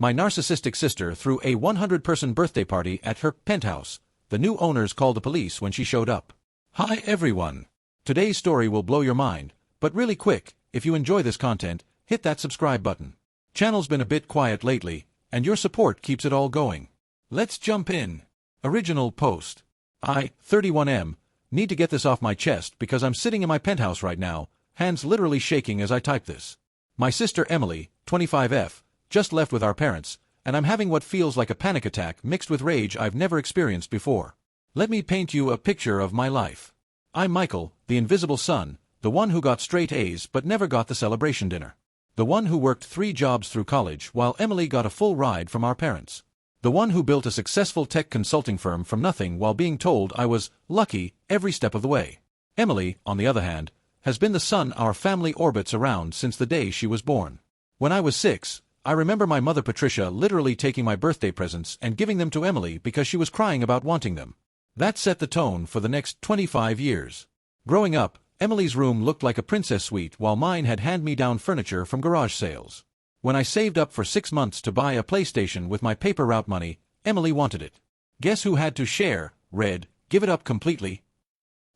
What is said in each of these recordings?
My narcissistic sister threw a 100-person birthday party at her penthouse. The new owners called the police when she showed up. Hi everyone. Today's story will blow your mind, but really quick, if you enjoy this content, hit that subscribe button. Channel's been a bit quiet lately, and your support keeps it all going. Let's jump in. Original post. I, 31M, need to get this off my chest because I'm sitting in my penthouse right now, hands literally shaking as I type this. My sister Emily, 25F, just left with our parents, and I'm having what feels like a panic attack mixed with rage I've never experienced before. Let me paint you a picture of my life. I'm Michael, the invisible son, the one who got straight A's but never got the celebration dinner. The one who worked 3 jobs through college while Emily got a full ride from our parents. The one who built a successful tech consulting firm from nothing while being told I was lucky every step of the way. Emily, on the other hand, has been the sun our family orbits around since the day she was born. When I was 6, I remember my mother Patricia literally taking my birthday presents and giving them to Emily because she was crying about wanting them. That set the tone for the next 25 years. Growing up, Emily's room looked like a princess suite while mine had hand-me-down furniture from garage sales. When I saved up for 6 months to buy a PlayStation with my paper route money, Emily wanted it. Guess who had to share, give it up completely?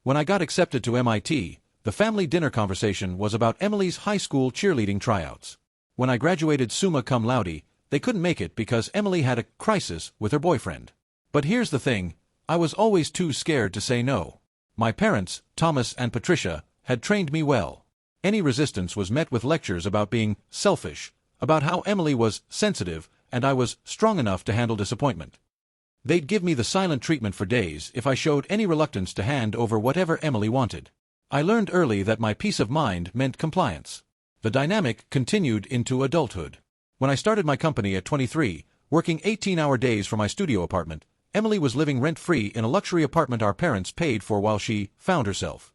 When I got accepted to MIT, the family dinner conversation was about Emily's high school cheerleading tryouts. When I graduated summa cum laude, they couldn't make it because Emily had a crisis with her boyfriend. But here's the thing, I was always too scared to say no. My parents, Thomas and Patricia, had trained me well. Any resistance was met with lectures about being selfish, about how Emily was sensitive and I was strong enough to handle disappointment. They'd give me the silent treatment for days if I showed any reluctance to hand over whatever Emily wanted. I learned early that my peace of mind meant compliance. The dynamic continued into adulthood. When I started my company at 23, working 18-hour days from my studio apartment, Emily was living rent-free in a luxury apartment our parents paid for while she found herself.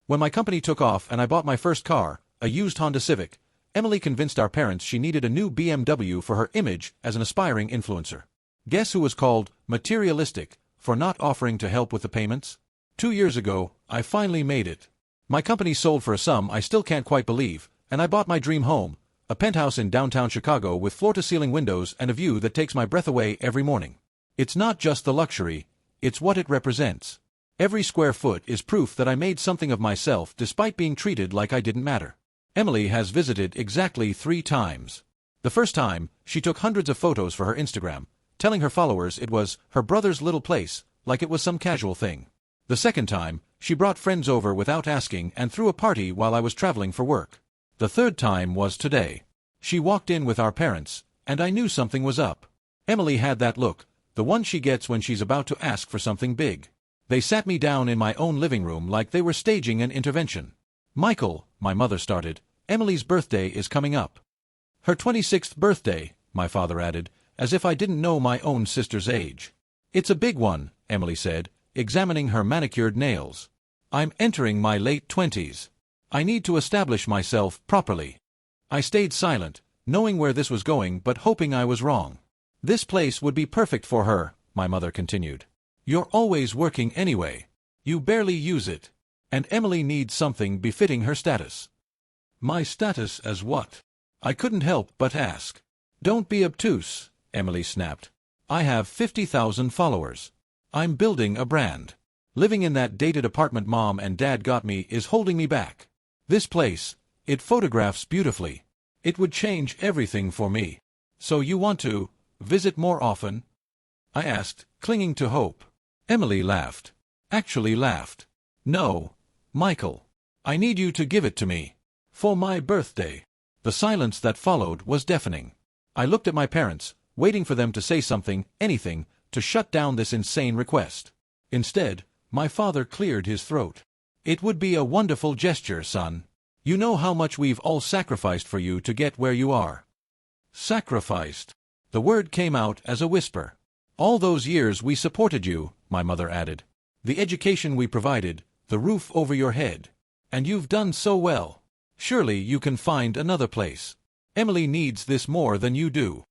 When my company took off and I bought my first car, a used Honda Civic, Emily convinced our parents she needed a new BMW for her image as an aspiring influencer. Guess who was called materialistic for not offering to help with the payments? 2 years ago, I finally made it. My company sold for a sum I still can't quite believe, and I bought my dream home, a penthouse in downtown Chicago with floor-to-ceiling windows and a view that takes my breath away every morning. It's not just the luxury, it's what it represents. Every square foot is proof that I made something of myself despite being treated like I didn't matter. Emily has visited exactly 3 times. The first time, she took hundreds of photos for her Instagram, telling her followers it was her brother's little place, like it was some casual thing. The second time, she brought friends over without asking and threw a party while I was traveling for work. The third time was today. She walked in with our parents, and I knew something was up. Emily had that look, the one she gets when she's about to ask for something big. They sat me down in my own living room like they were staging an intervention. Michael, my mother started, Emily's birthday is coming up. Her 26th birthday, my father added, as if I didn't know my own sister's age. It's a big one, Emily said, examining her manicured nails. I'm entering my late 20s. I need to establish myself properly. I stayed silent, knowing where this was going but hoping I was wrong. This place would be perfect for her, my mother continued. You're always working anyway. You barely use it. And Emily needs something befitting her status. My status as what? I couldn't help but ask. Don't be obtuse, Emily snapped. I have 50,000 followers. I'm building a brand. Living in that dated apartment Mom and Dad got me is holding me back. This place, it photographs beautifully. It would change everything for me. So you want to visit more often? I asked, clinging to hope. Emily laughed. Actually laughed. No, Michael. I need you to give it to me. For my birthday. The silence that followed was deafening. I looked at my parents, waiting for them to say something, anything, to shut down this insane request. Instead, my father cleared his throat. It would be a wonderful gesture, son. You know how much we've all sacrificed for you to get where you are. Sacrificed. The word came out as a whisper. All those years we supported you, my mother added. The education we provided, the roof over your head. And you've done so well. Surely you can find another place. Emily needs this more than you do.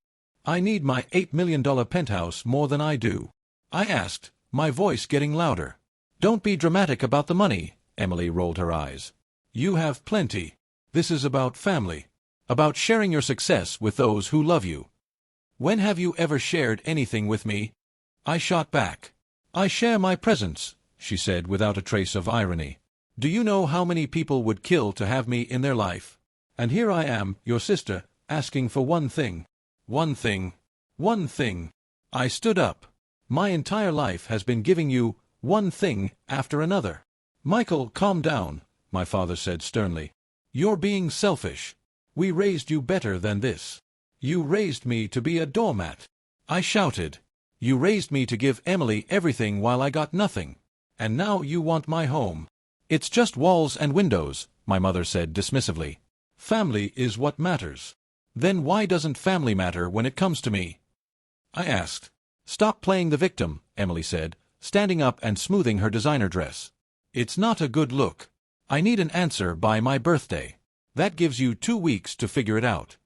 I need my $8 million penthouse more than I do. I asked, my voice getting louder. Don't be dramatic about the money, Emily rolled her eyes. You have plenty. This is about family. About sharing your success with those who love you. When have you ever shared anything with me? I shot back. I share my presence, she said without a trace of irony. Do you know how many people would kill to have me in their life? And here I am, your sister, asking for one thing. One thing. One thing. I stood up. My entire life has been giving you one thing after another. Michael, calm down, my father said sternly. You're being selfish. We raised you better than this. You raised me to be a doormat. I shouted. You raised me to give Emily everything while I got nothing. And now you want my home. It's just walls and windows, my mother said dismissively. Family is what matters. Then why doesn't family matter when it comes to me? I asked. Stop playing the victim, Emily said, standing up and smoothing her designer dress. It's not a good look. I need an answer by my birthday. That gives you 2 weeks to figure it out.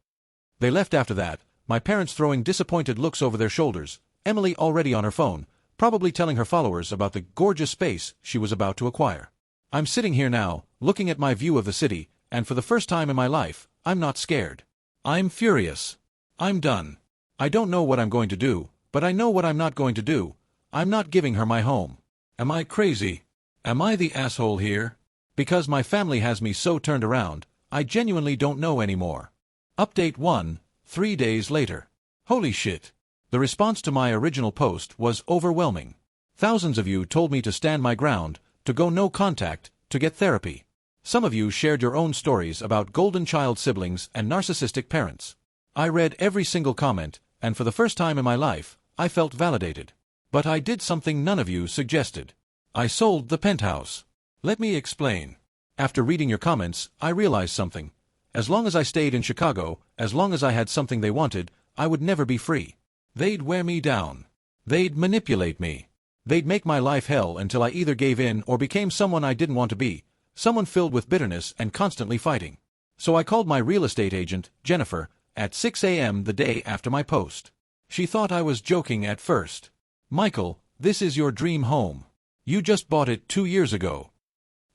They left after that, my parents throwing disappointed looks over their shoulders, Emily already on her phone, probably telling her followers about the gorgeous space she was about to acquire. I'm sitting here now, looking at my view of the city, and for the first time in my life, I'm not scared. I'm furious. I'm done. I don't know what I'm going to do, but I know what I'm not going to do. I'm not giving her my home. Am I crazy? Am I the asshole here? Because my family has me so turned around, I genuinely don't know anymore. Update 1, 3 days later. Holy shit. The response to my original post was overwhelming. Thousands of you told me to stand my ground, to go no contact, to get therapy. Some of you shared your own stories about golden child siblings and narcissistic parents. I read every single comment, and for the first time in my life, I felt validated. But I did something none of you suggested. I sold the penthouse. Let me explain. After reading your comments, I realized something. As long as I stayed in Chicago, as long as I had something they wanted, I would never be free. They'd wear me down. They'd manipulate me. They'd make my life hell until I either gave in or became someone I didn't want to be, someone filled with bitterness and constantly fighting. So I called my real estate agent, Jennifer, at 6 a.m. the day after my post. She thought I was joking at first. Michael, this is your dream home. You just bought it 2 years ago.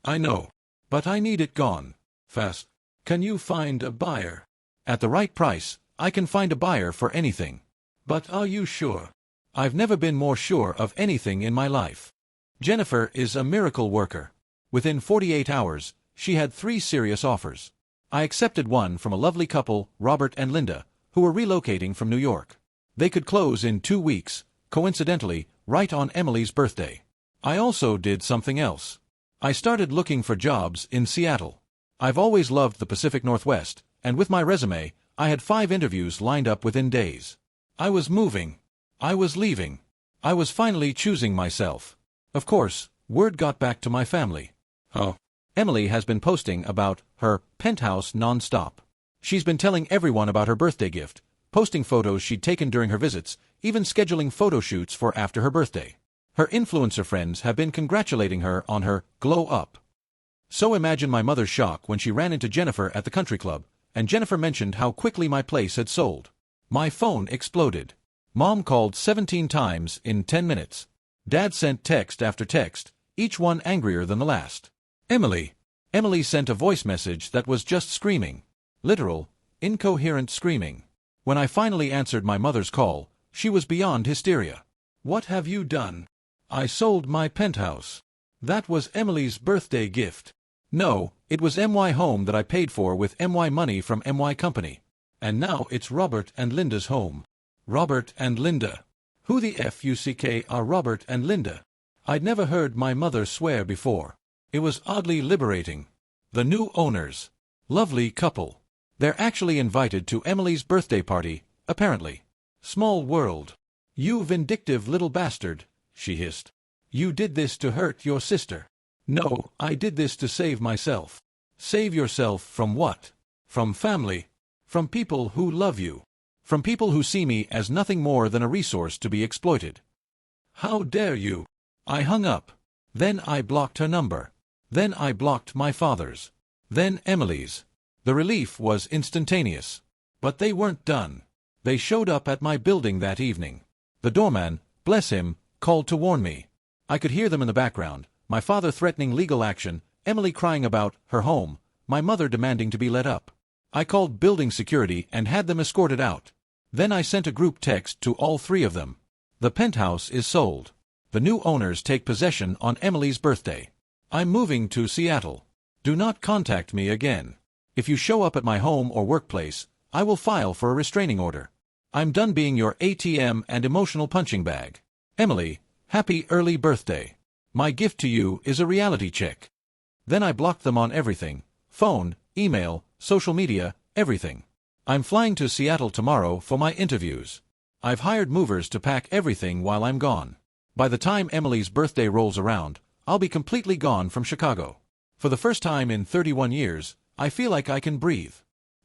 I know. But I need it gone. Fast. Can you find a buyer? At the right price, I can find a buyer for anything. But are you sure? I've never been more sure of anything in my life. Jennifer is a miracle worker. Within 48 hours, she had 3 serious offers. I accepted one from a lovely couple, Robert and Linda, who were relocating from New York. They could close in 2 weeks, coincidentally, right on Emily's birthday. I also did something else. I started looking for jobs in Seattle. I've always loved the Pacific Northwest, and with my resume, I had 5 interviews lined up within days. I was moving. I was leaving. I was finally choosing myself. Of course, word got back to my family. Oh. Emily has been posting about her penthouse non-stop. She's been telling everyone about her birthday gift, posting photos she'd taken during her visits, even scheduling photo shoots for after her birthday. Her influencer friends have been congratulating her on her glow up. So imagine my mother's shock when she ran into Jennifer at the country club, and Jennifer mentioned how quickly my place had sold. My phone exploded. Mom called 17 times in 10 minutes. Dad sent text after text, each one angrier than the last. Emily sent a voice message that was just screaming. Literal, incoherent screaming. When I finally answered my mother's call, she was beyond hysteria. What have you done? I sold my penthouse. That was Emily's birthday gift. No, it was MY home that I paid for with MY money from MY company. And now it's Robert and Linda's home. Robert and Linda. Who the fuck are Robert and Linda? I'd never heard my mother swear before. It was oddly liberating. The new owners. Lovely couple. They're actually invited to Emily's birthday party, apparently. Small world. You vindictive little bastard, she hissed. You did this to hurt your sister. No, I did this to save myself. Save yourself from what? From family. From people who love you. From people who see me as nothing more than a resource to be exploited. How dare you? I hung up. Then I blocked her number. Then I blocked my father's. Then Emily's. The relief was instantaneous. But they weren't done. They showed up at my building that evening. The doorman, bless him, called to warn me. I could hear them in the background, my father threatening legal action, Emily crying about her home, my mother demanding to be let up. I called building security and had them escorted out. Then I sent a group text to all three of them. The penthouse is sold. The new owners take possession on Emily's birthday. I'm moving to Seattle. Do not contact me again. If you show up at my home or workplace, I will file for a restraining order. I'm done being your ATM and emotional punching bag. Emily, happy early birthday. My gift to you is a reality check. Then I blocked them on everything: phone, email, social media, everything. I'm flying to Seattle tomorrow for my interviews. I've hired movers to pack everything while I'm gone. By the time Emily's birthday rolls around, I'll be completely gone from Chicago. For the first time in 31 years, I feel like I can breathe.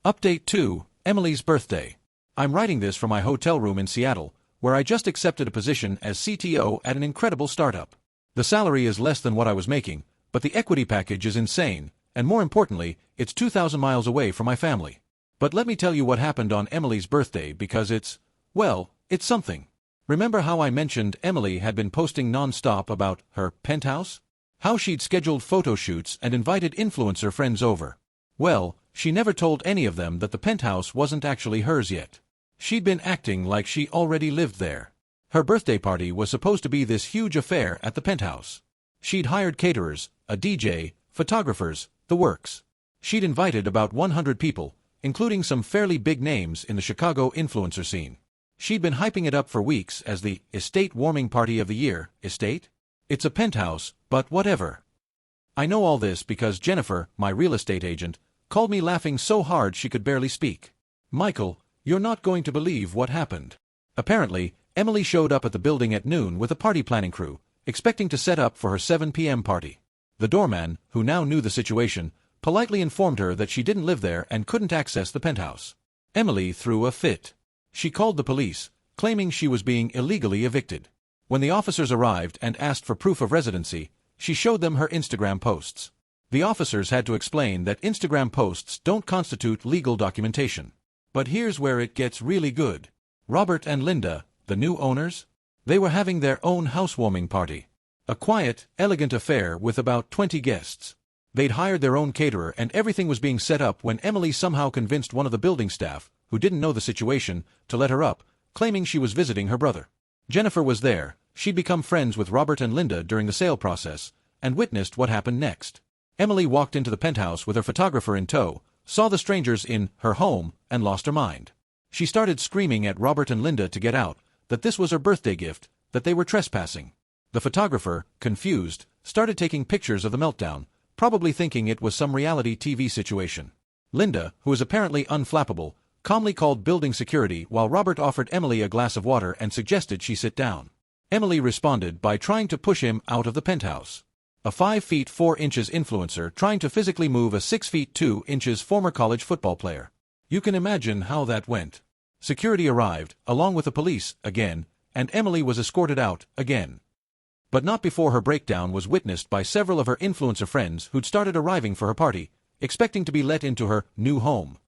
Update 2, Emily's birthday. I'm writing this from my hotel room in Seattle, where I just accepted a position as CTO at an incredible startup. The salary is less than what I was making, but the equity package is insane, and more importantly, it's 2,000 miles away from my family. But let me tell you what happened on Emily's birthday because it's something. Remember how I mentioned Emily had been posting non-stop about her penthouse? How she'd scheduled photo shoots and invited influencer friends over? Well, she never told any of them that the penthouse wasn't actually hers yet. She'd been acting like she already lived there. Her birthday party was supposed to be this huge affair at the penthouse. She'd hired caterers, a DJ, photographers, the works. She'd invited about 100 people, including some fairly big names in the Chicago influencer scene. She'd been hyping it up for weeks as the estate warming party of the year. Estate? It's a penthouse, but whatever. I know all this because Jennifer, my real estate agent, called me laughing so hard she could barely speak. Michael, you're not going to believe what happened. Apparently, Emily showed up at the building at noon with a party planning crew, expecting to set up for her 7 p.m. party. The doorman, who now knew the situation, politely informed her that she didn't live there and couldn't access the penthouse. Emily threw a fit. She called the police, claiming she was being illegally evicted. When the officers arrived and asked for proof of residency, she showed them her Instagram posts. The officers had to explain that Instagram posts don't constitute legal documentation. But here's where it gets really good. Robert and Linda, the new owners, they were having their own housewarming party. A quiet, elegant affair with about 20 guests. They'd hired their own caterer and everything was being set up when Emily somehow convinced one of the building staff, who didn't know the situation, to let her up, claiming she was visiting her brother. Jennifer was there. She'd become friends with Robert and Linda during the sale process, and witnessed what happened next. Emily walked into the penthouse with her photographer in tow, saw the strangers in her home, and lost her mind. She started screaming at Robert and Linda to get out, that this was her birthday gift, that they were trespassing. The photographer, confused, started taking pictures of the meltdown, probably thinking it was some reality TV situation. Linda, who was apparently unflappable, calmly called building security while Robert offered Emily a glass of water and suggested she sit down. Emily responded by trying to push him out of the penthouse. A 5 feet 4 inches influencer trying to physically move a 6 feet 2 inches former college football player. You can imagine how that went. Security arrived, along with the police, again, and Emily was escorted out, again. But not before her breakdown was witnessed by several of her influencer friends who'd started arriving for her party, expecting to be let into her new home.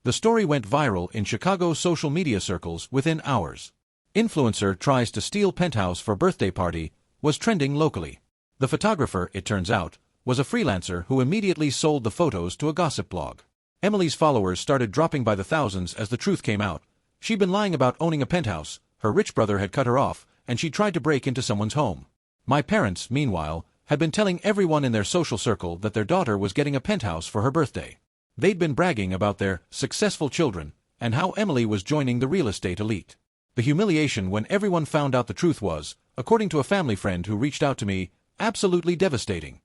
The story went viral in Chicago social media circles within hours. Influencer tries to steal penthouse for birthday party was trending locally. The photographer, it turns out, was a freelancer who immediately sold the photos to a gossip blog. Emily's followers started dropping by the thousands as the truth came out. She'd been lying about owning a penthouse, her rich brother had cut her off, and she tried to break into someone's home. My parents, meanwhile, had been telling everyone in their social circle that their daughter was getting a penthouse for her birthday. They'd been bragging about their successful children, and how Emily was joining the real estate elite. The humiliation when everyone found out the truth was, according to a family friend who reached out to me, absolutely devastating.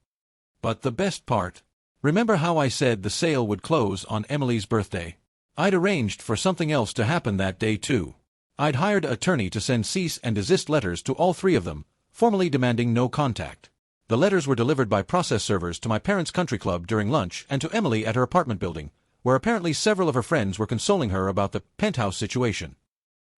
But the best part? Remember how I said the sale would close on Emily's birthday? I'd arranged for something else to happen that day too. I'd hired an attorney to send cease and desist letters to all three of them, formally demanding no contact. The letters were delivered by process servers to my parents' country club during lunch and to Emily at her apartment building, where apparently several of her friends were consoling her about the penthouse situation.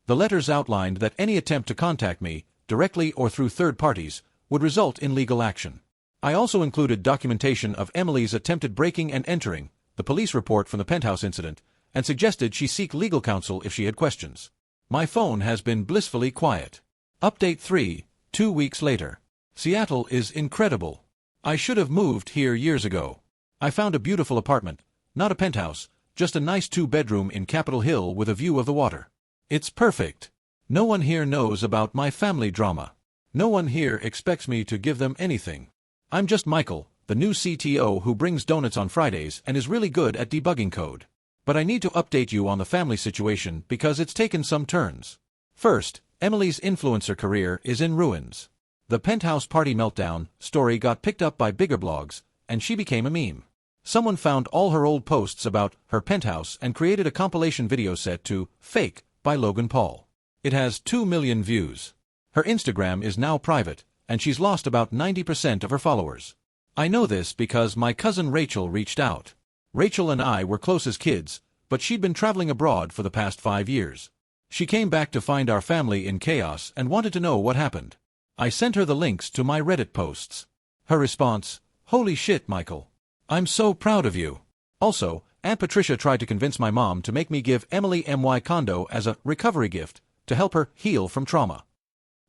The letters outlined that any attempt to contact me, directly or through third parties, would result in legal action. I also included documentation of Emily's attempted breaking and entering, the police report from the penthouse incident, and suggested she seek legal counsel if she had questions. My phone has been blissfully quiet. Update 3, 2 weeks later. Seattle is incredible. I should have moved here years ago. I found a beautiful apartment, not a penthouse, just a nice 2-bedroom in Capitol Hill with a view of the water. It's perfect. No one here knows about my family drama. No one here expects me to give them anything. I'm just Michael, the new CTO who brings donuts on Fridays and is really good at debugging code. But I need to update you on the family situation because it's taken some turns. First, Emily's influencer career is in ruins. The Penthouse party meltdown story got picked up by bigger blogs, and she became a meme. Someone found all her old posts about her penthouse and created a compilation video set to Fake by Logan Paul. It has 2 million views. Her Instagram is now private, and she's lost about 90% of her followers. I know this because my cousin Rachel reached out. Rachel and I were close as kids, but she'd been traveling abroad for the past 5 years. She came back to find our family in chaos and wanted to know what happened. I sent her the links to my Reddit posts. Her response, "Holy shit, Michael. I'm so proud of you." Also, Aunt Patricia tried to convince my mom to make me give Emily my condo as a recovery gift to help her heal from trauma.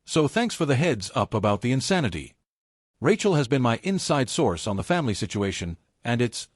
So thanks for the heads up about the insanity. Rachel has been my inside source on the family situation, and it's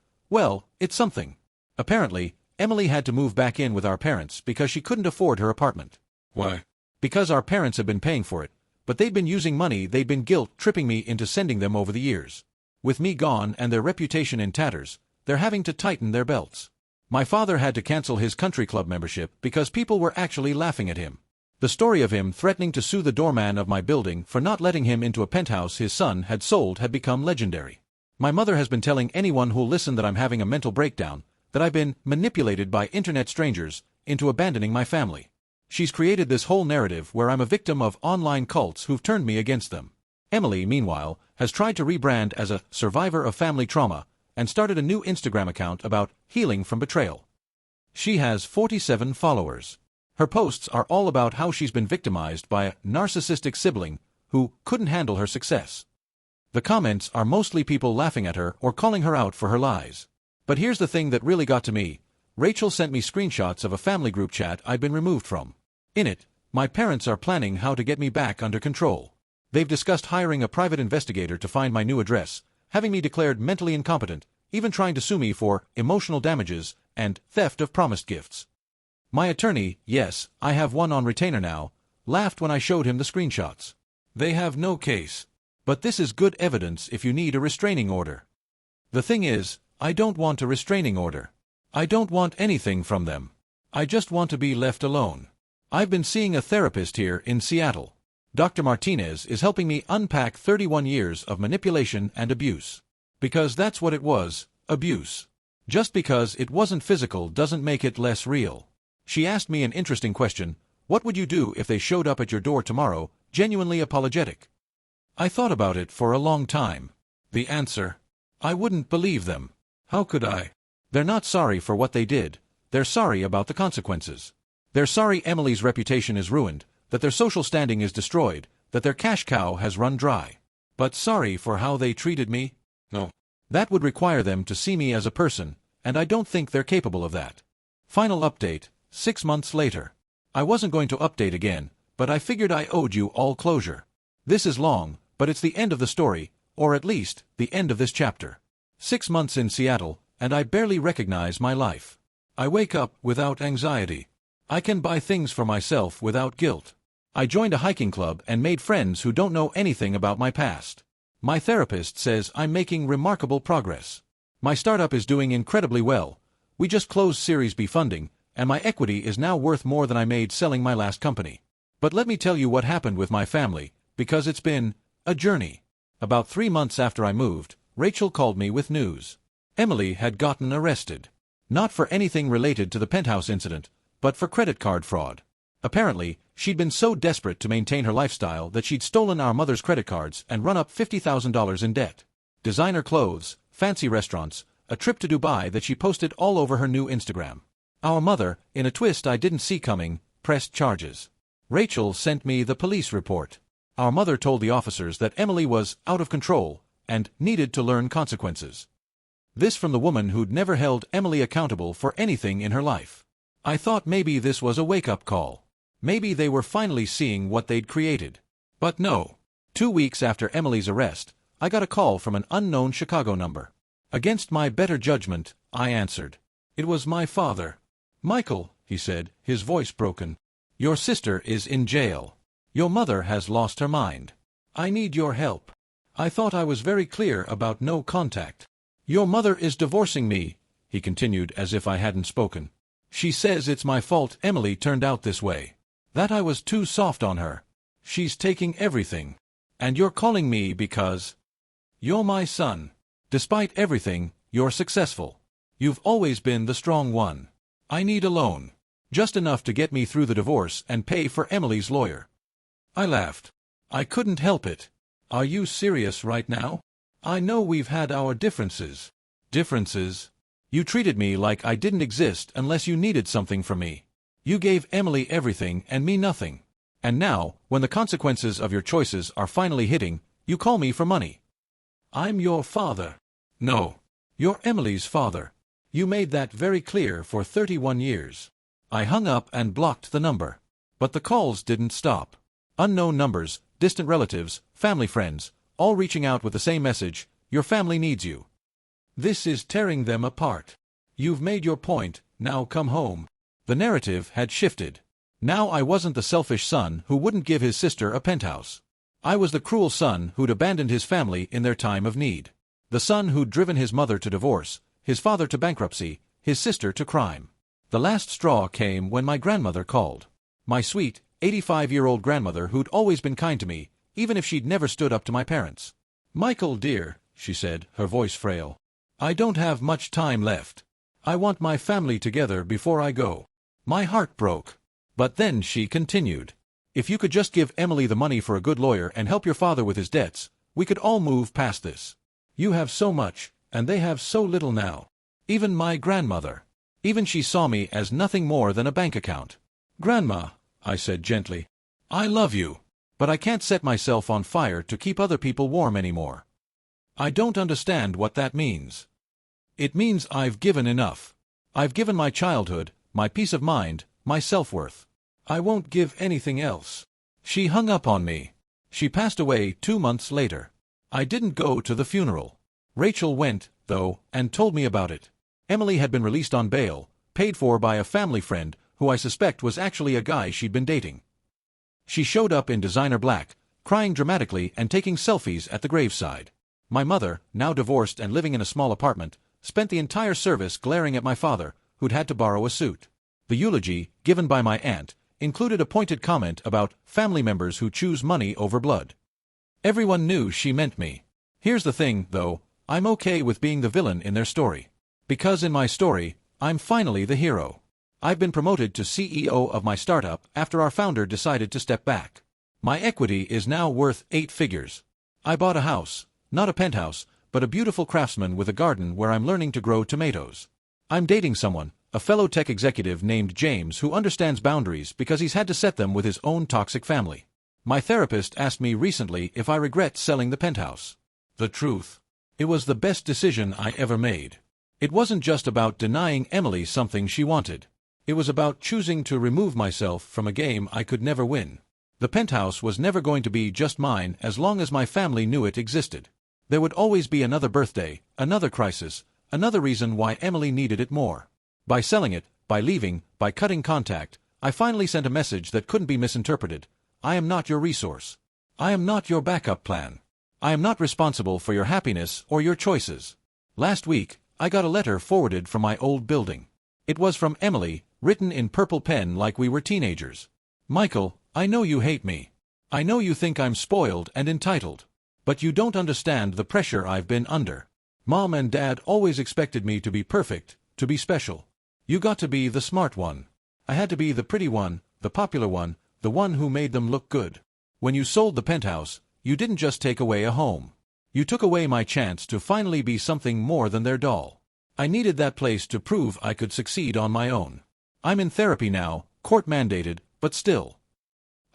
something. Apparently, Emily had to move back in with our parents because she couldn't afford her apartment. Why? Because our parents had been paying for it, but they'd been using money they'd been guilt-tripping me into sending them over the years. With me gone and their reputation in tatters, they're having to tighten their belts. My father had to cancel his country club membership because people were actually laughing at him. The story of him threatening to sue the doorman of my building for not letting him into a penthouse his son had sold had become legendary. My mother has been telling anyone who'll listen that I'm having a mental breakdown, that I've been manipulated by internet strangers into abandoning my family. She's created this whole narrative where I'm a victim of online cults who've turned me against them. Emily, meanwhile, has tried to rebrand as a survivor of family trauma and started a new Instagram account about healing from betrayal. She has 47 followers. Her posts are all about how she's been victimized by a narcissistic sibling who couldn't handle her success. The comments are mostly people laughing at her or calling her out for her lies. But here's the thing that really got to me. Rachel sent me screenshots of a family group chat I'd been removed from. In it, my parents are planning how to get me back under control. They've discussed hiring a private investigator to find my new address, having me declared mentally incompetent, even trying to sue me for emotional damages and theft of promised gifts. My attorney, yes, I have one on retainer now, laughed when I showed him the screenshots. They have no case. But this is good evidence if you need a restraining order. The thing is, I don't want a restraining order. I don't want anything from them. I just want to be left alone. I've been seeing a therapist here in Seattle. Dr. Martinez is helping me unpack 31 years of manipulation and abuse. Because that's what it was, abuse. Just because it wasn't physical doesn't make it less real. She asked me an interesting question: what would you do if they showed up at your door tomorrow, genuinely apologetic? I thought about it for a long time. The answer: I wouldn't believe them. How could I? They're not sorry for what they did. They're sorry about the consequences. They're sorry Emily's reputation is ruined, that their social standing is destroyed, that their cash cow has run dry. But sorry for how they treated me? No. That would require them to see me as a person, and I don't think they're capable of that. Final update, 6 months later. I wasn't going to update again, but I figured I owed you all closure. This is long, but it's the end of the story, or at least, the end of this chapter. 6 months in Seattle, and I barely recognize my life. I wake up without anxiety. I can buy things for myself without guilt. I joined a hiking club and made friends who don't know anything about my past. My therapist says I'm making remarkable progress. My startup is doing incredibly well. We just closed Series B funding, and my equity is now worth more than I made selling my last company. But let me tell you what happened with my family, because it's been a journey. About 3 months after I moved, Rachel called me with news. Emily had gotten arrested. Not for anything related to the Penthouse incident, but for credit card fraud. Apparently, she'd been so desperate to maintain her lifestyle that she'd stolen our mother's credit cards and run up $50,000 in debt. Designer clothes, fancy restaurants, a trip to Dubai that she posted all over her new Instagram. Our mother, in a twist I didn't see coming, pressed charges. Rachel sent me the police report. Our mother told the officers that Emily was out of control and needed to learn consequences. This from the woman who'd never held Emily accountable for anything in her life. I thought maybe this was a wake-up call. Maybe they were finally seeing what they'd created. But no. 2 weeks after Emily's arrest, I got a call from an unknown Chicago number. Against my better judgment, I answered. It was my father. "Michael," he said, his voice broken. Your sister is in jail. Your mother has lost her mind. I need your help. I thought I was very clear about no contact. Your mother is divorcing me, he continued as if I hadn't spoken. She says it's my fault Emily turned out this way. That I was too soft on her. She's taking everything. And you're calling me because you're my son. Despite everything, you're successful. You've always been the strong one. I need a loan. Just enough to get me through the divorce and pay for Emily's lawyer. I laughed. I couldn't help it. Are you serious right now? I know we've had our differences. Differences? You treated me like I didn't exist unless you needed something from me. You gave Emily everything and me nothing. And now, when the consequences of your choices are finally hitting, you call me for money. I'm your father. No. You're Emily's father. You made that very clear for 31 years. I hung up and blocked the number. But the calls didn't stop. Unknown numbers, distant relatives, family friends, all reaching out with the same message, your family needs you. This is tearing them apart. You've made your point, now come home. The narrative had shifted. Now I wasn't the selfish son who wouldn't give his sister a penthouse. I was the cruel son who'd abandoned his family in their time of need. The son who'd driven his mother to divorce, his father to bankruptcy, his sister to crime. The last straw came when my grandmother called. My sweet, 85-year-old grandmother who'd always been kind to me, even if she'd never stood up to my parents. Michael, dear, she said, her voice frail. I don't have much time left. I want my family together before I go. My heart broke. But then she continued. If you could just give Emily the money for a good lawyer and help your father with his debts, we could all move past this. You have so much, and they have so little now. Even my grandmother. Even she saw me as nothing more than a bank account. Grandma, I said gently, I love you, but I can't set myself on fire to keep other people warm anymore. I don't understand what that means. It means I've given enough. I've given my childhood, my peace of mind, my self-worth. I won't give anything else. She hung up on me. She passed away 2 months later. I didn't go to the funeral. Rachel went, though, and told me about it. Emily had been released on bail, paid for by a family friend, who I suspect was actually a guy she'd been dating. She showed up in designer black, crying dramatically and taking selfies at the graveside. My mother, now divorced and living in a small apartment, spent the entire service glaring at my father, who'd had to borrow a suit. The eulogy, given by my aunt, included a pointed comment about family members who choose money over blood. Everyone knew she meant me. Here's the thing, though, I'm okay with being the villain in their story. Because in my story, I'm finally the hero. I've been promoted to CEO of my startup after our founder decided to step back. My equity is now worth 8 figures. I bought a house, not a penthouse, but a beautiful craftsman with a garden where I'm learning to grow tomatoes. I'm dating someone, a fellow tech executive named James who understands boundaries because he's had to set them with his own toxic family. My therapist asked me recently if I regret selling the penthouse. The truth. It was the best decision I ever made. It wasn't just about denying Emily something she wanted. It was about choosing to remove myself from a game I could never win. The penthouse was never going to be just mine as long as my family knew it existed. There would always be another birthday, another crisis, another reason why Emily needed it more. By selling it, by leaving, by cutting contact, I finally sent a message that couldn't be misinterpreted. I am not your resource. I am not your backup plan. I am not responsible for your happiness or your choices. Last week, I got a letter forwarded from my old building. It was from Emily, written in purple pen like we were teenagers. Michael, I know you hate me. I know you think I'm spoiled and entitled. But you don't understand the pressure I've been under. Mom and Dad always expected me to be perfect, to be special. You got to be the smart one. I had to be the pretty one, the popular one, the one who made them look good. When you sold the penthouse, you didn't just take away a home. You took away my chance to finally be something more than their doll. I needed that place to prove I could succeed on my own. I'm in therapy now, court-mandated, but still.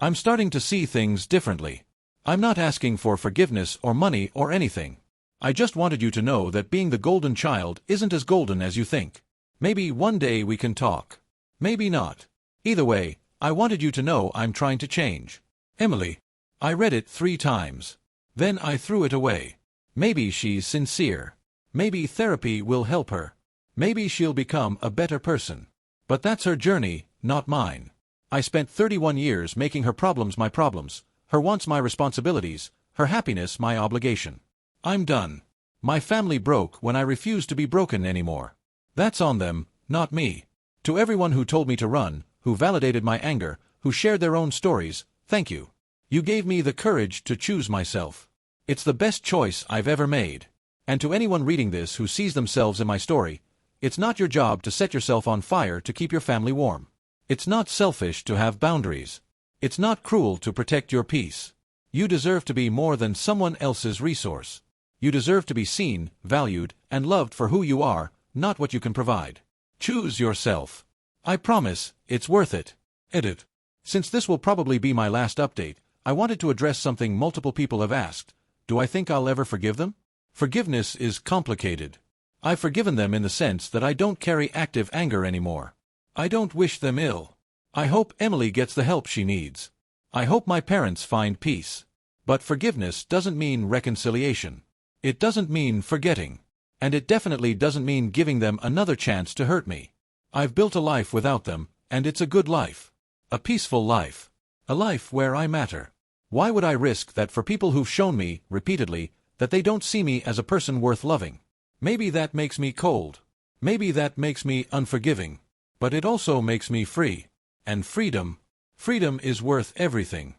I'm starting to see things differently. I'm not asking for forgiveness or money or anything. I just wanted you to know that being the golden child isn't as golden as you think. Maybe one day we can talk. Maybe not. Either way, I wanted you to know I'm trying to change. Emily. I read it 3 times. Then I threw it away. Maybe she's sincere. Maybe therapy will help her. Maybe she'll become a better person. But that's her journey, not mine. I spent 31 years making her problems my problems, her wants my responsibilities, her happiness my obligation. I'm done. My family broke when I refused to be broken anymore. That's on them, not me. To everyone who told me to run, who validated my anger, who shared their own stories, thank you. You gave me the courage to choose myself. It's the best choice I've ever made. And to anyone reading this who sees themselves in my story, it's not your job to set yourself on fire to keep your family warm. It's not selfish to have boundaries. It's not cruel to protect your peace. You deserve to be more than someone else's resource. You deserve to be seen, valued, and loved for who you are, not what you can provide. Choose yourself. I promise, it's worth it. Edit. Since this will probably be my last update, I wanted to address something multiple people have asked. Do I think I'll ever forgive them? Forgiveness is complicated. I've forgiven them in the sense that I don't carry active anger anymore. I don't wish them ill. I hope Emily gets the help she needs. I hope my parents find peace. But forgiveness doesn't mean reconciliation. It doesn't mean forgetting. And it definitely doesn't mean giving them another chance to hurt me. I've built a life without them, and it's a good life. A peaceful life. A life where I matter. Why would I risk that for people who've shown me, repeatedly, that they don't see me as a person worth loving? Maybe that makes me cold. Maybe that makes me unforgiving. But it also makes me free. And freedom is worth everything.